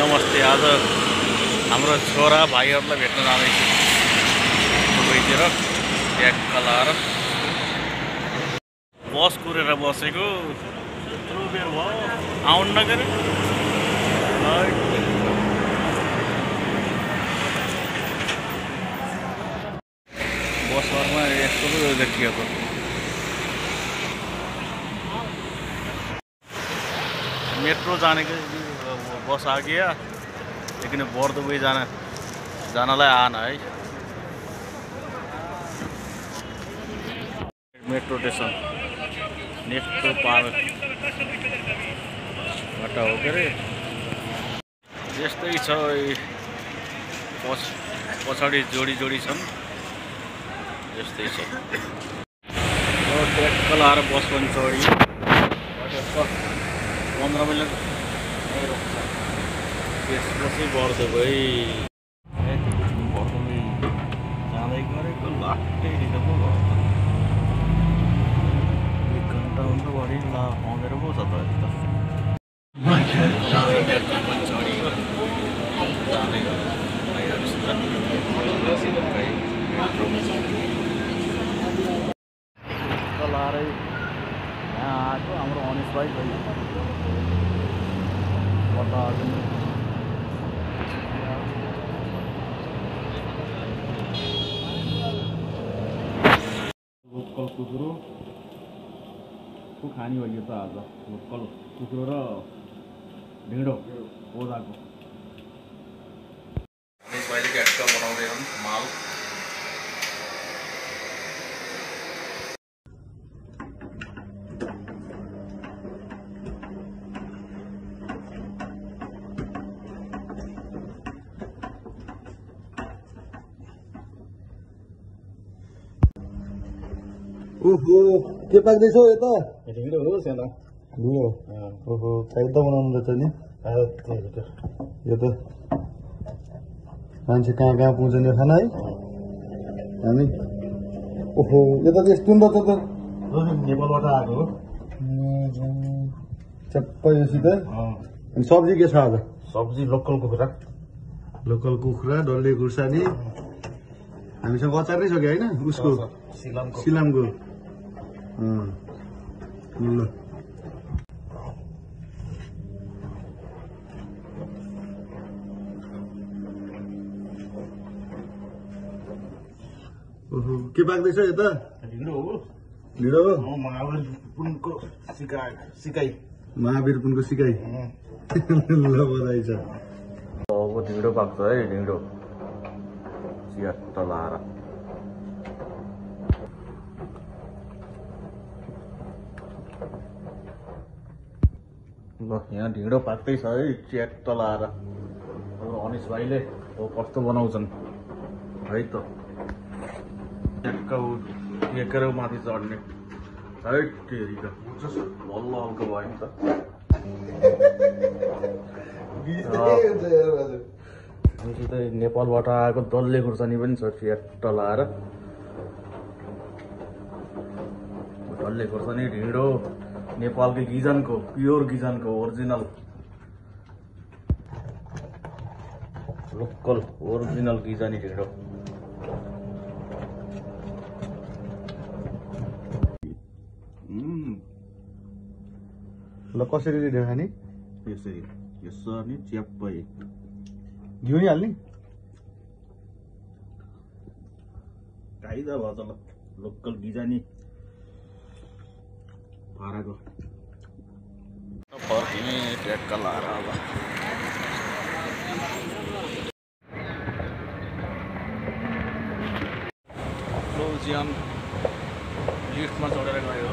नमस्ते। आज हाम्रो छोरा भाइहरूलाई भेट्न जाँदैछु दुबईतिर। ट्याक्क लाएर बस कुरेर बसेको यत्रो बेर भयो आउन नगरे। बसमा यस्तो देखिएको मेट्रो जाने के बस आ गया, लेकिन बोर दुबई जानलाई आएन है। मेट्रो स्टेसन नेक्स्ट पार्कबाट हो के अरे। यस्तै छ, पछाडि जोडी छन्, यस्तै छ। ट्याक्क लाएर बस पनि चढी 15 मिनट त्यसपछि बढ्दै भाइ बढ्दै जाँदै गरेको लास्टै ढिलो पो भयो त। 1 घन्टा भन्दा बढी पाउँदैन पो छ त लाएरै यहाँ आएको हाम्रो अनिस भाइ लोकल कुखुरो को खाने हो यो त। आज लोकल कुखुरो र ढिँडो ओदाको पहिले ट्याक्क बनाउँदै छन् माल। ओहो के पाक्दैछ यो त? ढिँडो हो सेला ढिँडो। ओहो खाइद बनाउनु रहेछ नि यो त। मान्छे कहाँ कहाँ पुग्छ नि खाना है हामी। ओहो यो त यस्तो नि त नेपालबाट आएको हो चप्पै योसित। अनि सब्जी के छ आज? सब्जी लोकल कुखुरा डल्ले खुर्सानी। हामीसँग अचार नै छ कि होइन उसको सिलामको। ल ओहो के पाक्दैछ यो त? ढिँडो हो। महावीर पुनको सिकाइ ल बधाई छ। अब ढिँडो पाक्छ है, ढिँडो च्याट्ट लाएर। ल यहाँ ढिँडो पाक्दै छ है, च्याट्ट लाएर। अनिस भाइले कस्तो बनाउँछन् है त। ट्याक्क एकेर माथि चढ्ने है तेरिका बल्ल हल्को भयो नि त। हामीसित नेपालबाट आएको डल्ले खुर्सानी पनि छ, च्याट्ट लाएर। डल्ले खुर्सानी ढिँडो नेपालकै गिजनको, प्योर गिजनको ओरिजिनल लोकल ओरिजिनल गिजनी ढिँडो। ल कसरी ढिँडो खाने? यसरी च्याप्पै घिउ नि हाल्ने? काइदा भयो त। ल लोकल गिजानी फाराको फर्किने ट्याक्क लाएर। अब ज्यान लिफ्टमा चढेर गयो।